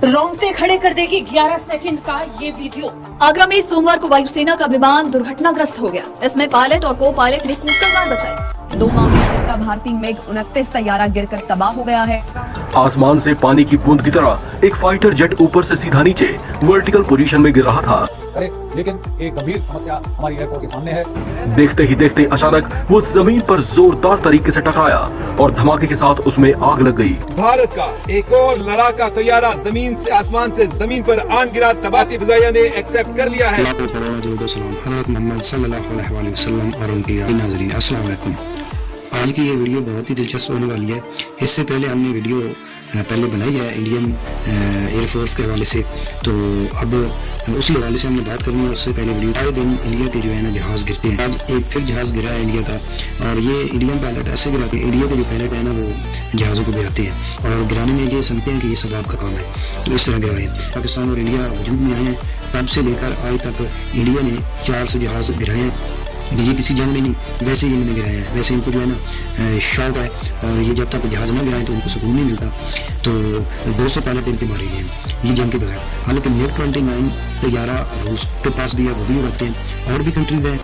रोंगटे खड़े कर देगी 11 सेकंड का ये वीडियो। आगरा में सोमवार को वायुसेना का विमान दुर्घटनाग्रस्त हो गया। इसमें पायलट और को पायलट ने कूदकर जान बचाई। 2 माह में इसका भारतीय मिग 29 तैयारा गिरकर तबाह हो गया है। आसमान से पानी की बूंद की तरह एक फाइटर जेट ऊपर से सीधा नीचे वर्टिकल पोजीशन में गिर रहा था। लेकिन एक गंभीर समस्या हमारी एयरफोर्स के सामने है। देखते ही देखते अचानक वो जमीन पर जोरदार तरीके से टकराया और धमाके के साथ उसमें आग लग गई। भारत का एक और लड़ाका तैयारा जमीन से आसमान से जमीन पर आन गिरा। तबाही फिजाइया ने एक्सेप्ट कर लिया है। हज़रत मोहम्मद सल्लल्लाहु अलैहि वसल्लम और उनके नाज़रीन, अस्सलाम वालेकुम। आज की ये वीडियो बहुत ही दिलचस्प होने वाली है। इससे पहले हमने वीडियो पहले बनाई है इंडियन एयरफोर्स के हवाले से, तो अब उसी हवाले से हमने बात करनी है। उससे पहले वीडियो आए दिन इंडिया के जो है ना जहाज़ गिरते हैं। आज एक फिर जहाज़ गिरा है इंडिया का, और ये इंडियन पायलट ऐसे गिरा के इंडिया के जो पायलट है ना वो जहाज़ों को गिराते हैं और गिराने में ये समझते हैं कि ये सब आपका काम है, तो इस तरह गिरा रहे हैं। पाकिस्तान और इंडिया वजूद में आए हैं, तब से लेकर आज तक इंडिया ने 400 जहाज़ गिराए हैं। ये किसी जंग में नहीं, वैसे ही इन्होंने गिराया है। वैसे इनको जो है ना शौक है, और ये जब तक जहाज़ ना गिराएं तो उनको सुकून नहीं मिलता। तो 200 पायलट इनके मारे गए हैं ये जंग के बगैर। हालांकि मिग 29 तैयारा रूस के पास भी है, वो भी उड़ाते हैं। और भी कंट्रीज हैं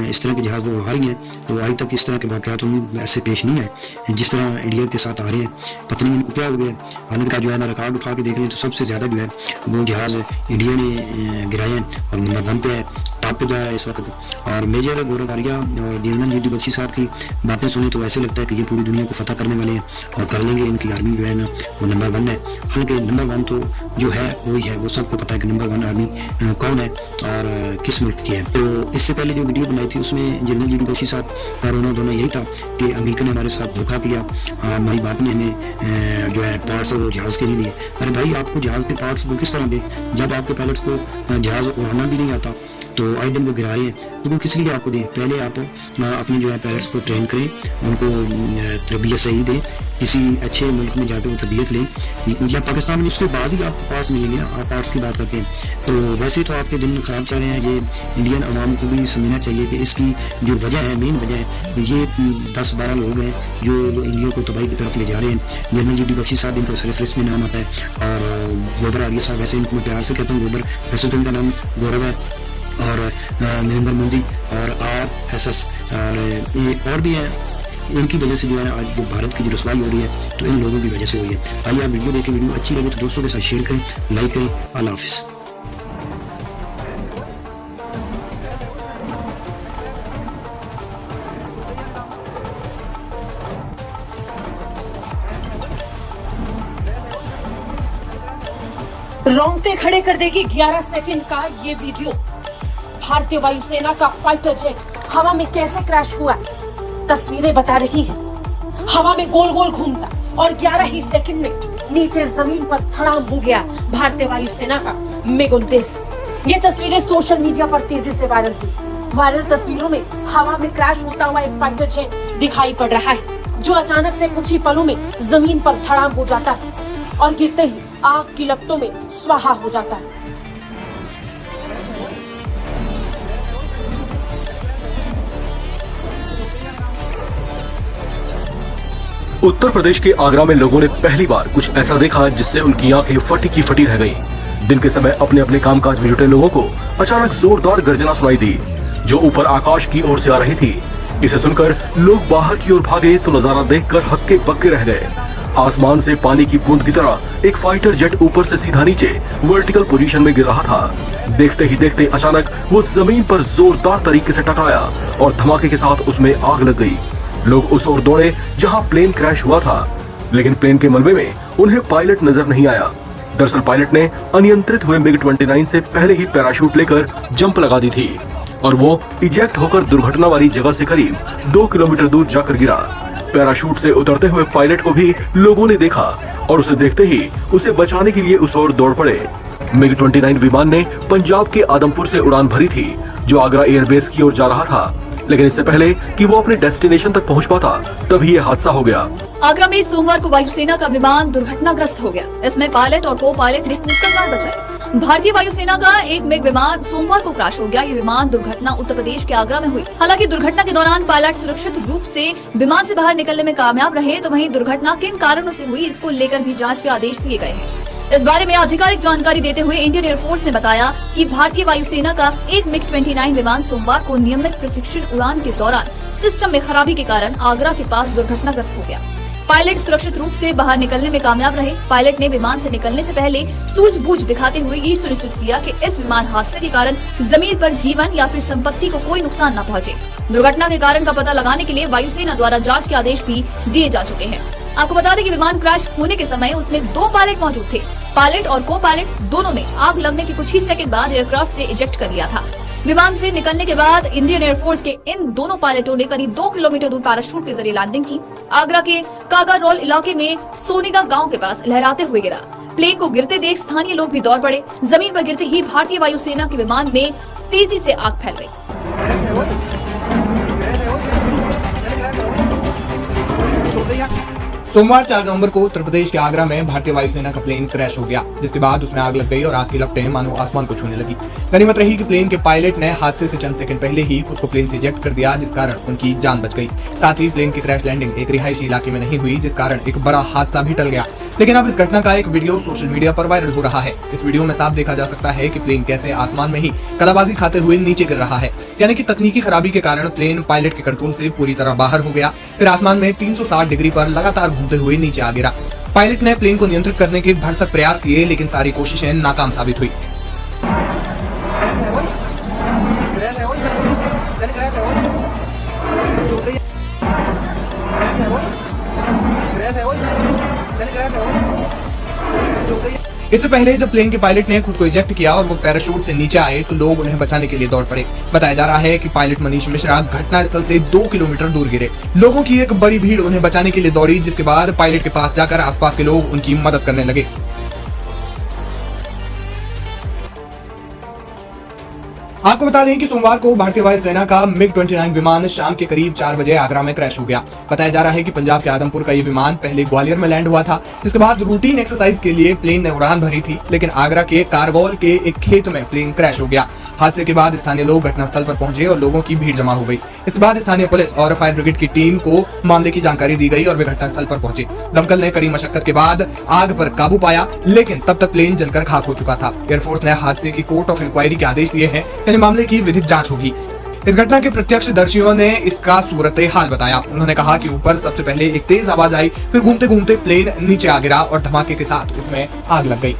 इस तरह के जहाज़ वो उड़ा रही हैं, तो आज तक इस तरह के वाक़यात उन्हें ऐसे पेश नहीं आए जिस तरह इंडिया के साथ आ रहे हैं। पता नहीं इनको क्या हो गया। हालांकि का जो है ना रिकॉर्ड उठा के देख रहे हैं तो सबसे ज़्यादा जो है वो जहाज़ इंडिया ने गिराए हैं और नंबर 1 पे है, टॉप पे जा रहा है इस वक्त। और मेजर गौरव आर्या और जनरल जी डी बख्शी साहब की बातें सुने तो ऐसे लगता है कि ये पूरी दुनिया को फतह करने वाले हैं और कर लेंगे। इनकी आर्मी जो है ना वो नंबर 1 है। हालांकि नंबर 1 तो जो है वही है, वो सबको पता है कि नंबर 1 आर्मी कौन है और किस मुल्क की है। तो इससे पहले जो वीडियो बनाई थी उसमें जनरल जी डी बख्शी साहब का रोना धोना यही था कि अमेरिका ने हमारे साथ धोखा किया, हमारी बाप ने हमें जो है पार्ट्स वो जहाज़ के नहीं दिए। अरे भाई, आपको जहाज़ के पार्ट्स वो किस तरह दे जब आपके पायलट को जहाज़ उड़ाना भी नहीं आता? तो आए दिन वो गिरा रहे हैं, तो वो किस लिए आपको दें? पहले आप अपने जो है पायलट्स को ट्रेन करें, उनको तरबियत सही दें, किसी अच्छे मुल्क में जाकर वो तरबियत लें। या पाकिस्तान में उसके बाद ही आपको पार्ट्स मिलेंगे ना, आप पार्ट्स की बात करते हैं। तो वैसे तो आपके दिन ख़राब चल रहे हैं। ये इंडियन अवाम को भी समझना चाहिए कि इसकी जो वजह है, मेन वजह है, ये 10-12 लोग हैं जो इंडिया को तबाही की तरफ ले जा रहे हैं। जनरल जी डी बख्शी साहब इनका सरफहरिस्त में नाम आता है, और गौबर आर्या साहब, वैसे इनको मैं प्यार से कहता हूँ गौबर, वैसे तो इनका नाम गौरव है, और नरेंद्र मोदी और RSS और भी हैं। इनकी वजह से जो है ना आज जो भारत की जो रसवाई हो रही है तो इन लोगों की वजह से हो रही है। आइए आप वीडियो देखें, वीडियो अच्छी लगे तो दोस्तों के साथ शेयर करें, लाइक करें। अल्लाह हाफिज़। रोंगटे खड़े कर देगी 11 सेकंड का ये वीडियो। भारतीय वायुसेना का फाइटर जेट हवा में कैसे क्रैश हुआ, तस्वीरें बता रही हैं। हवा में गोल गोल घूमता और 11 ही सेकंड में नीचे जमीन पर धड़ाम हो गया भारतीय वायुसेना का मिग 29। ये तस्वीरें सोशल मीडिया पर तेजी से वायरल हुई। वायरल तस्वीरों में हवा में क्रैश होता हुआ एक फाइटर जेट दिखाई पड़ रहा है, जो अचानक से कुछ ही पलों में जमीन पर धड़ाम हो जाता है और गिरते ही आग की लपटों में स्वाहा हो जाता है। उत्तर प्रदेश के आगरा में लोगों ने पहली बार कुछ ऐसा देखा जिससे उनकी आंखें फटी की फटी रह गईं। दिन के समय अपने अपने कामकाज में जुटे लोगों को अचानक जोरदार गर्जना सुनाई दी, जो ऊपर आकाश की ओर से आ रही थी। इसे सुनकर लोग बाहर की ओर भागे तो नजारा देखकर हक्के बक्के रह गए। आसमान से पानी की बूंद की तरह एक फाइटर जेट ऊपर से सीधा नीचे वर्टिकल पोजीशन में गिर रहा था। देखते ही देखते अचानक वो जमीन पर जोरदार तरीके से टकराया और धमाके के साथ उसमें आग लग गई। लोग उस ओर दौड़े जहां प्लेन क्रैश हुआ था, लेकिन प्लेन के मलबे में उन्हें पायलट नजर नहीं आया। दरअसल पायलट ने अनियंत्रित हुए मिग 29 से पहले ही पैराशूट लेकर जंप लगा दी थी और वो इजेक्ट होकर दुर्घटना वाली जगह से करीब 2 किलोमीटर दूर जाकर गिरा। पैराशूट से उतरते हुए पायलट को भी लोगों ने देखा और उसे देखते ही उसे बचाने के लिए उस ओर दौड़ पड़े। मिग 29 विमान ने पंजाब के आदमपुर से उड़ान भरी थी, जो आगरा एयरबेस की ओर जा रहा था। लेकिन इससे पहले कि वो अपने डेस्टिनेशन तक पहुंच पाता, तभी ये हादसा हो गया। आगरा में सोमवार को वायुसेना का विमान दुर्घटनाग्रस्त हो गया। इसमें पायलट और को पायलट ने कूदकर जान बचाई। भारतीय वायुसेना का एक मिग विमान सोमवार को क्रैश हो गया। ये विमान दुर्घटना उत्तर प्रदेश के आगरा में हुई। हालांकि दुर्घटना के दौरान पायलट सुरक्षित रूप से विमान से बाहर निकलने में कामयाब रहे, तो वहीं दुर्घटना किन कारणों से हुई इसको लेकर भी जांच के आदेश दिए गए हैं। इस बारे में आधिकारिक जानकारी देते हुए इंडियन एयरफोर्स ने बताया कि भारतीय वायुसेना का एक MiG-29 विमान सोमवार को नियमित प्रशिक्षण उड़ान के दौरान सिस्टम में खराबी के कारण आगरा के पास दुर्घटनाग्रस्त हो गया। पायलट सुरक्षित रूप से बाहर निकलने में कामयाब रहे। पायलट ने विमान से निकलने से पहले सूझबूझ दिखाते हुए ये सुनिश्चित किया कि इस विमान हादसे के कारण जमीन पर जीवन या फिर संपत्ति को कोई नुकसान न पहुंचे। दुर्घटना के कारण का पता लगाने के लिए वायुसेना द्वारा जांच के आदेश भी दिए जा चुके हैं। आपको बता दें कि विमान क्रैश होने के समय उसमें 2 पायलट मौजूद थे। पायलट और को पायलट दोनों ने आग लगने के कुछ ही सेकंड बाद एयरक्राफ्ट से इजेक्ट कर लिया था। विमान से निकलने के बाद इंडियन एयरफोर्स के इन दोनों पायलटों ने करीब 2 किलोमीटर दूर पैराशूट के जरिए लैंडिंग की। आगरा के कागा रोल इलाके में सोनीगा गांव के पास लहराते हुए गिरा। प्लेन को गिरते देख स्थानीय लोग भी दौड़ पड़े। जमीन पर गिरते ही भारतीय वायुसेना के विमान में तेजी से आग फैल गई। सोमवार 4 नवंबर को उत्तर प्रदेश के आगरा में भारतीय वायुसेना का प्लेन क्रैश हो गया, जिसके बाद उसमें आग लग गई और आग की लपटें मानो आसमान को छूने लगी। गनीमत रही कि प्लेन के पायलट ने हादसे से चंद सेकंड पहले ही खुद को प्लेन से इजेक्ट कर दिया, जिस कारण उनकी जान बच गई। साथ ही प्लेन की क्रैश लैंडिंग एक रिहायशी इलाके में नहीं हुई, जिस कारण एक बड़ा हादसा भी टल गया। लेकिन अब इस घटना का एक वीडियो सोशल मीडिया पर वायरल हो रहा है। इस वीडियो में साफ देखा जा सकता है कि प्लेन कैसे आसमान में ही कलाबाजी खाते हुए नीचे गिर रहा है, यानी कि तकनीकी खराबी के कारण प्लेन पायलट के कंट्रोल से पूरी तरह बाहर हो गया, फिर आसमान में 360 डिग्री पर लगातार घूमते हुए नीचे आ गिरा। पायलट ने प्लेन को नियंत्रित करने के भरसक प्रयास किए, लेकिन सारी कोशिशें नाकाम साबित हुई। इससे पहले जब प्लेन के पायलट ने खुद को इजेक्ट किया और वो पैराशूट से नीचे आए तो लोग उन्हें बचाने के लिए दौड़ पड़े। बताया जा रहा है कि पायलट मनीष मिश्रा घटना स्थल से 2 किलोमीटर दूर गिरे। लोगों की एक बड़ी भीड़ उन्हें बचाने के लिए दौड़ी, जिसके बाद पायलट के पास जाकर आसपास के लोग उनकी मदद करने लगे। आपको बता दें कि सोमवार को भारतीय वायुसेना का MiG-29 विमान शाम के करीब 4 बजे आगरा में क्रैश हो गया। बताया जा रहा है कि पंजाब के आदमपुर का ये विमान पहले ग्वालियर में लैंड हुआ था, जिसके बाद रूटीन एक्सरसाइज के लिए प्लेन ने उड़ान भरी थी, लेकिन आगरा के कारगौल के एक खेत में प्लेन क्रैश हो गया। हादसे के बाद स्थानीय लोग घटनास्थल पर पहुंचे और लोगों की भीड़ जमा हो गई। इसके बाद स्थानीय पुलिस और फायर ब्रिगेड की टीम को मामले की जानकारी दी गई और वे घटनास्थल पर पहुंचे। दमकल ने कड़ी मशक्कत के बाद आग पर काबू पाया, लेकिन तब तक प्लेन जलकर खाक हो चुका था। एयरफोर्स ने हादसे की कोर्ट ऑफ इंक्वायरी के आदेश दिए हैं, यानी मामले की विधिक जांच होगी। इस घटना के प्रत्यक्षदर्शियों ने इसका सूरत हाल बताया। उन्होंने कहा कि ऊपर सबसे पहले एक तेज आवाज आई, फिर घूमते घूमते प्लेन नीचे आ गिरा और धमाके के साथ उसमें आग लग गई।